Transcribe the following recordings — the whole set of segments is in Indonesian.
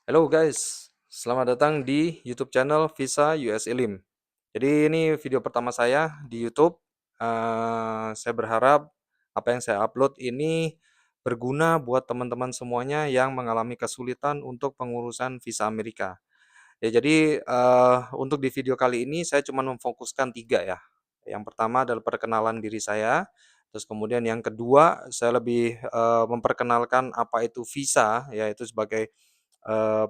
Halo guys, selamat datang di YouTube channel Visa US Elim. Jadi ini video pertama saya di YouTube. Saya berharap apa yang saya upload ini berguna buat teman-teman semuanya yang mengalami kesulitan untuk pengurusan visa Amerika. Ya jadi untuk di video kali ini saya cuma memfokuskan tiga ya. Yang pertama adalah perkenalan diri saya. Terus kemudian yang kedua saya lebih memperkenalkan apa itu visa, yaitu sebagai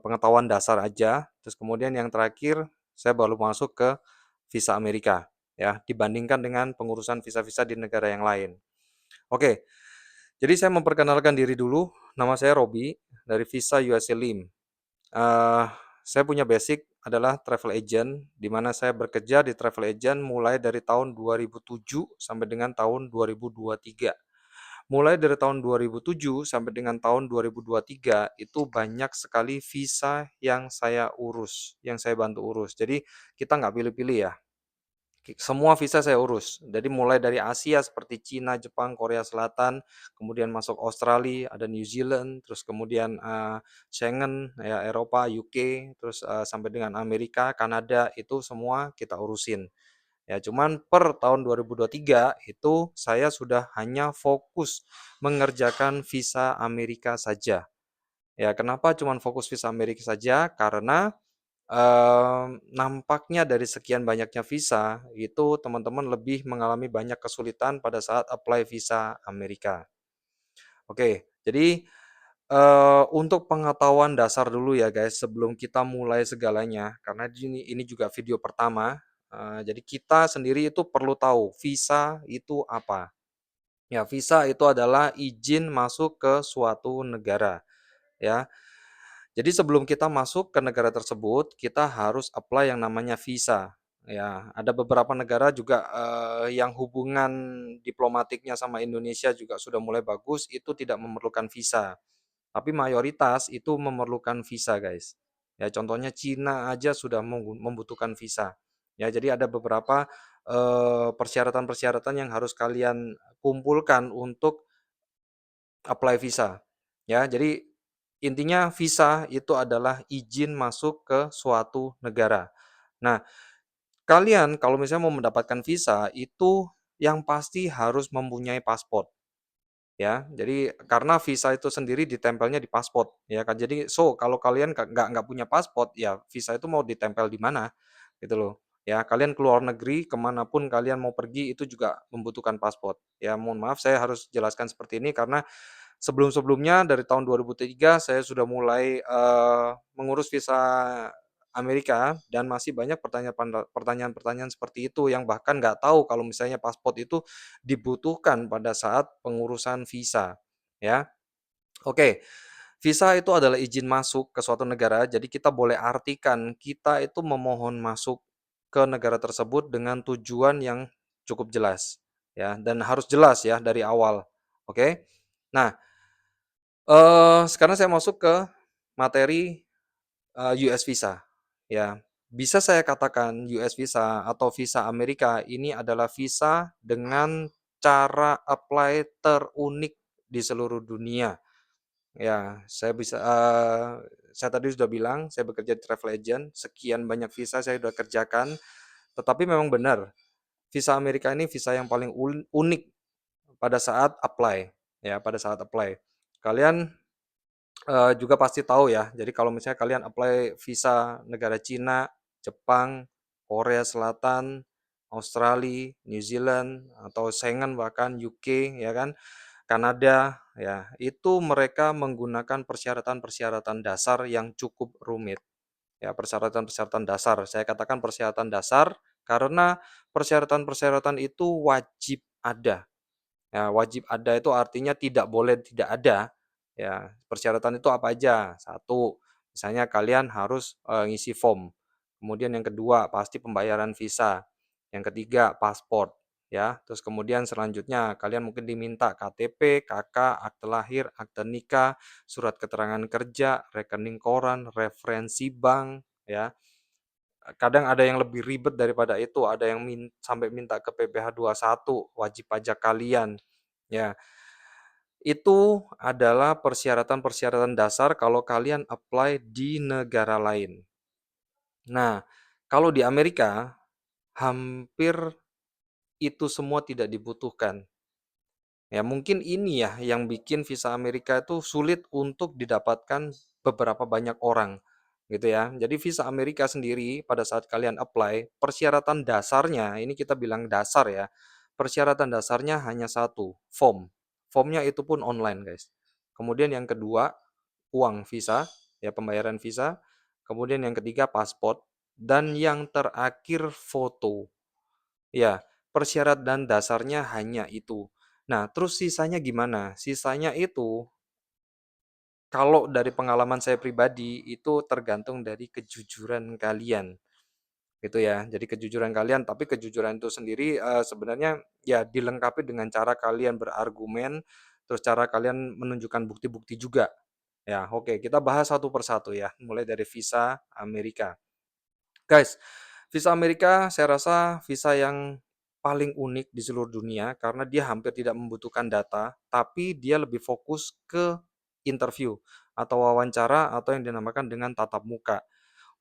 pengetahuan dasar aja, terus kemudian yang terakhir saya baru masuk ke visa Amerika, ya, dibandingkan dengan pengurusan visa-visa di negara yang lain. Oke, jadi saya memperkenalkan diri dulu, nama saya Robi dari Visa USA Lim. Eee, saya punya basic adalah travel agent, di mana saya bekerja di travel agent mulai dari tahun 2007 sampai dengan tahun 2023. Mulai dari tahun 2007 sampai dengan tahun 2023 itu banyak sekali visa yang saya urus, yang saya bantu urus. Jadi kita nggak pilih-pilih ya. Semua visa saya urus. Jadi mulai dari Asia seperti Cina, Jepang, Korea Selatan, kemudian masuk Australia, ada New Zealand, terus kemudian Schengen, ya Eropa, UK, terus sampai dengan Amerika, Kanada itu semua kita urusin. Ya, cuman per tahun 2023 itu saya sudah hanya fokus mengerjakan visa Amerika saja. Ya, kenapa cuman fokus visa Amerika saja? Karena nampaknya dari sekian banyaknya visa, itu teman-teman lebih mengalami banyak kesulitan pada saat apply visa Amerika. Oke, jadi untuk pengetahuan dasar dulu ya guys, sebelum kita mulai segalanya, karena ini juga video pertama, jadi kita sendiri itu perlu tahu visa itu apa. Ya, visa itu adalah izin masuk ke suatu negara, ya. Jadi sebelum kita masuk ke negara tersebut, kita harus apply yang namanya visa. Ya, ada beberapa negara juga yang hubungan diplomatiknya sama Indonesia juga sudah mulai bagus, itu tidak memerlukan visa. Tapi mayoritas itu memerlukan visa, guys. Ya, contohnya Cina aja sudah membutuhkan visa. Ya, jadi ada beberapa persyaratan-persyaratan yang harus kalian kumpulkan untuk apply visa. Ya, jadi intinya visa itu adalah izin masuk ke suatu negara. Nah, kalian kalau misalnya mau mendapatkan visa itu yang pasti harus mempunyai paspor. Ya, jadi karena visa itu sendiri ditempelnya di paspor, ya kan. Jadi kalau kalian nggak punya paspor, ya visa itu mau ditempel di mana, gitu loh. Ya, kalian keluar negeri, kemanapun kalian mau pergi itu juga membutuhkan paspor. Ya, mohon maaf saya harus jelaskan seperti ini karena sebelum-sebelumnya dari tahun 2003 saya sudah mulai, mengurus visa Amerika dan masih banyak pertanyaan-pertanyaan seperti itu yang bahkan nggak tahu kalau misalnya paspor itu dibutuhkan pada saat pengurusan visa, ya. Oke, visa itu adalah izin masuk ke suatu negara, jadi kita boleh artikan kita itu memohon masuk ke negara tersebut dengan tujuan yang cukup jelas, ya, dan harus jelas ya dari awal, oke. Nah, sekarang saya masuk ke materi, US Visa, ya. Bisa saya katakan US Visa atau visa Amerika ini adalah visa dengan cara apply terunik di seluruh dunia. Ya, saya tadi sudah bilang saya bekerja di travel agent, sekian banyak visa saya sudah kerjakan, tetapi memang benar, visa Amerika ini visa yang paling unik pada saat apply, ya, pada saat apply. Kalian juga pasti tahu ya, jadi kalau misalnya kalian apply visa negara Cina, Jepang, Korea Selatan, Australia, New Zealand, atau Schengen bahkan UK ya kan, Kanada ya, itu mereka menggunakan persyaratan-persyaratan dasar yang cukup rumit. Ya, persyaratan-persyaratan dasar. Saya katakan persyaratan dasar karena persyaratan-persyaratan itu wajib ada. Ya, wajib ada itu artinya tidak boleh tidak ada. Ya, persyaratan itu apa aja? Satu, misalnya kalian harus ngisi form. Kemudian yang kedua, pasti pembayaran visa. Yang ketiga, paspor. Ya, terus kemudian selanjutnya kalian mungkin diminta KTP, KK, akte lahir, akte nikah, surat keterangan kerja, rekening koran, referensi bank, ya. Kadang ada yang lebih ribet daripada itu, ada yang sampai minta ke PPh 21, wajib pajak kalian. Ya, Itu adalah persyaratan-persyaratan dasar kalau kalian apply di negara lain. Nah, kalau di Amerika, hampir itu semua tidak dibutuhkan. Ya, mungkin ini ya yang bikin visa Amerika itu sulit untuk didapatkan beberapa banyak orang, gitu ya. Jadi visa Amerika sendiri pada saat kalian apply, persyaratan dasarnya, ini kita bilang dasar ya, persyaratan dasarnya hanya satu, form. Formnya itu pun online, guys. Kemudian yang kedua, uang visa, ya pembayaran visa. Kemudian yang ketiga, paspor. Dan yang terakhir, foto. Ya, persyaratan dasarnya hanya itu. Nah, terus sisanya gimana? Sisanya itu, kalau dari pengalaman saya pribadi, itu tergantung dari kejujuran kalian, gitu ya. Jadi kejujuran kalian, tapi kejujuran itu sendiri sebenarnya ya dilengkapi dengan cara kalian berargumen, terus cara kalian menunjukkan bukti-bukti juga. Ya, oke, kita bahas satu persatu ya, mulai dari visa Amerika. Guys, visa Amerika saya rasa visa yang paling unik di seluruh dunia karena dia hampir tidak membutuhkan data, tapi dia lebih fokus ke interview atau wawancara atau yang dinamakan dengan tatap muka.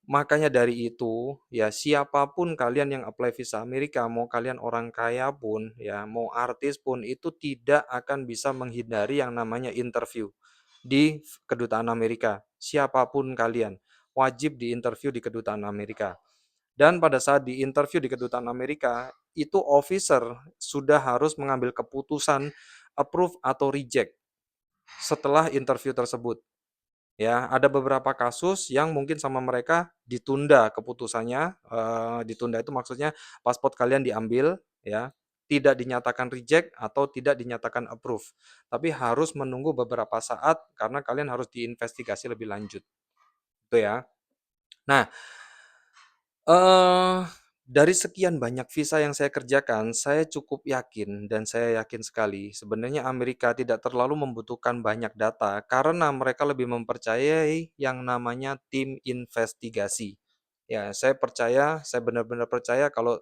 Makanya dari itu, ya siapapun kalian yang apply visa Amerika, mau kalian orang kaya pun, ya mau artis pun, itu tidak akan bisa menghindari yang namanya interview di kedutaan Amerika. Siapapun kalian, wajib diinterview di kedutaan Amerika. Dan pada saat diinterview di kedutaan Amerika, itu officer sudah harus mengambil keputusan approve atau reject setelah interview tersebut. Ya, ada beberapa kasus yang mungkin sama mereka ditunda keputusannya, ditunda itu maksudnya paspor kalian diambil, ya, tidak dinyatakan reject atau tidak dinyatakan approve, tapi harus menunggu beberapa saat karena kalian harus diinvestigasi lebih lanjut, itu ya. Nah, Eee, dari sekian banyak visa yang saya kerjakan, saya cukup yakin dan saya yakin sekali sebenarnya Amerika tidak terlalu membutuhkan banyak data karena mereka lebih mempercayai yang namanya tim investigasi. Ya, saya benar-benar percaya kalau,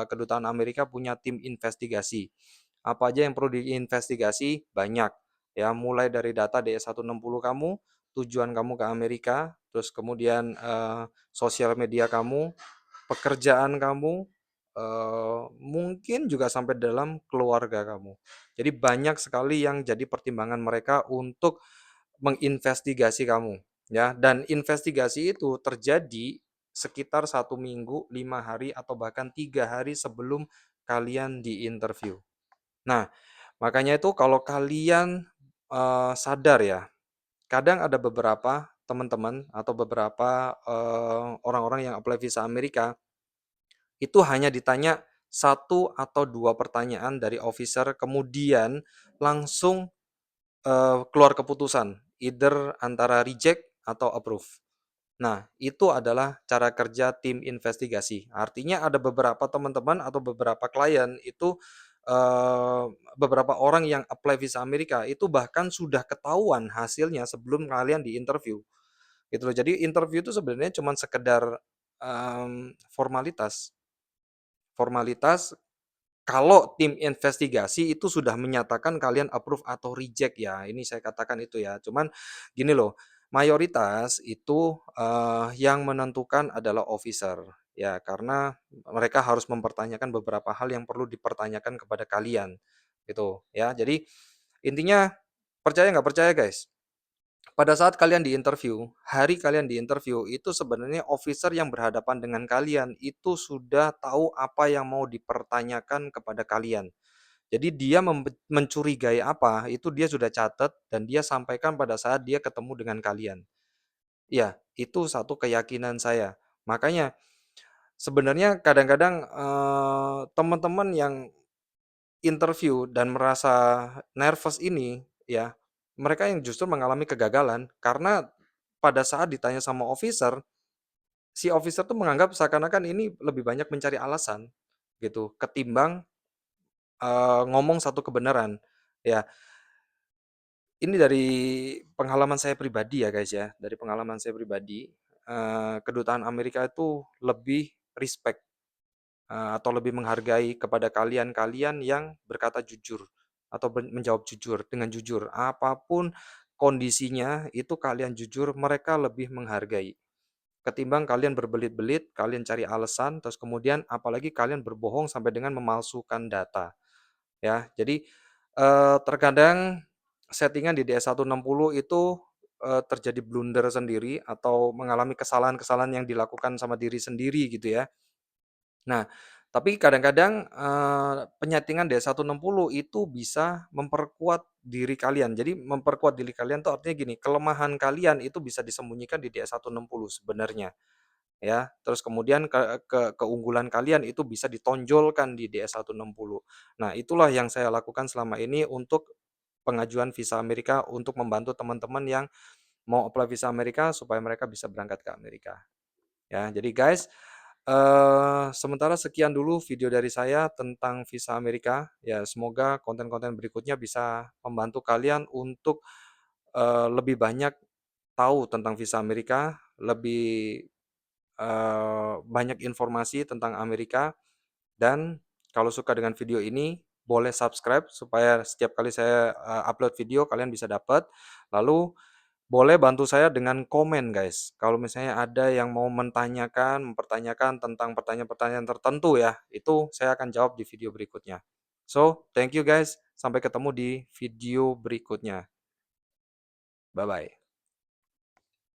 kedutaan Amerika punya tim investigasi. Apa aja yang perlu diinvestigasi? Banyak, ya mulai dari data DS-160 kamu, tujuan kamu ke Amerika, terus kemudian, sosial media kamu, pekerjaan kamu, mungkin juga sampai dalam keluarga kamu. Jadi banyak sekali yang jadi pertimbangan mereka untuk menginvestigasi kamu, ya. Dan investigasi itu terjadi sekitar 1 minggu, 5 hari, atau bahkan 3 hari sebelum kalian diinterview. Nah, makanya itu kalau kalian, sadar ya, kadang ada beberapa teman-teman atau beberapa, orang-orang yang apply visa Amerika itu hanya ditanya satu atau 2 pertanyaan dari officer, kemudian langsung, keluar keputusan, either antara reject atau approve. Nah, itu adalah cara kerja tim investigasi. Artinya ada beberapa teman-teman atau beberapa klien itu, eee, beberapa orang yang apply visa Amerika itu bahkan sudah ketahuan hasilnya sebelum kalian di-interview, gitu loh. Jadi interview itu sebenarnya cuman sekedar, formalitas. Formalitas kalau tim investigasi itu sudah menyatakan kalian approve atau reject ya, ini saya katakan itu ya. Cuman gini loh, mayoritas itu, yang menentukan adalah officer, ya karena mereka harus mempertanyakan beberapa hal yang perlu dipertanyakan kepada kalian, gitu ya. Jadi intinya percaya nggak percaya guys, pada saat kalian diinterview, hari kalian diinterview itu sebenarnya officer yang berhadapan dengan kalian itu sudah tahu apa yang mau dipertanyakan kepada kalian. Jadi dia mencurigai apa, itu dia sudah catat dan dia sampaikan pada saat dia ketemu dengan kalian. Ya, itu satu keyakinan saya. Makanya sebenarnya kadang-kadang, teman-teman yang interview dan merasa nervous ini ya, mereka yang justru mengalami kegagalan karena pada saat ditanya sama officer, si officer tuh menganggap seakan-akan ini lebih banyak mencari alasan gitu, ketimbang, ngomong satu kebenaran. Ya, ini dari pengalaman saya pribadi ya, guys, ya, dari pengalaman saya pribadi, kedutaan Amerika itu lebih respect, atau lebih menghargai kepada kalian-kalian yang berkata jujur. atau menjawab jujur dengan jujur. Apapun kondisinya itu kalian jujur, mereka lebih menghargai. Ketimbang kalian berbelit-belit, kalian cari alasan, terus kemudian apalagi kalian berbohong sampai dengan memalsukan data, ya. Jadi, terkadang settingan di DS160 itu, terjadi blunder sendiri atau mengalami kesalahan-kesalahan yang dilakukan sama diri sendiri gitu ya. Nah, tapi kadang-kadang, penyetingan DS160 itu bisa memperkuat diri kalian. Jadi memperkuat diri kalian tuh artinya gini, kelemahan kalian itu bisa disembunyikan di DS160 sebenarnya. Ya, terus kemudian keunggulan kalian itu bisa ditonjolkan di DS160. Nah, itulah yang saya lakukan selama ini untuk pengajuan visa Amerika untuk membantu teman-teman yang mau apply visa Amerika supaya mereka bisa berangkat ke Amerika. Ya, jadi guys, sementara sekian dulu video dari saya tentang visa Amerika. Ya, semoga konten-konten berikutnya bisa membantu kalian untuk, lebih banyak tahu tentang visa Amerika, lebih banyak informasi tentang Amerika, dan kalau suka dengan video ini boleh subscribe supaya setiap kali saya, upload video kalian bisa dapat. Lalu boleh bantu saya dengan komen guys, kalau misalnya ada yang mau mempertanyakan tentang pertanyaan-pertanyaan tertentu ya, itu saya akan jawab di video berikutnya. So, thank you guys, sampai ketemu di video berikutnya. Bye-bye.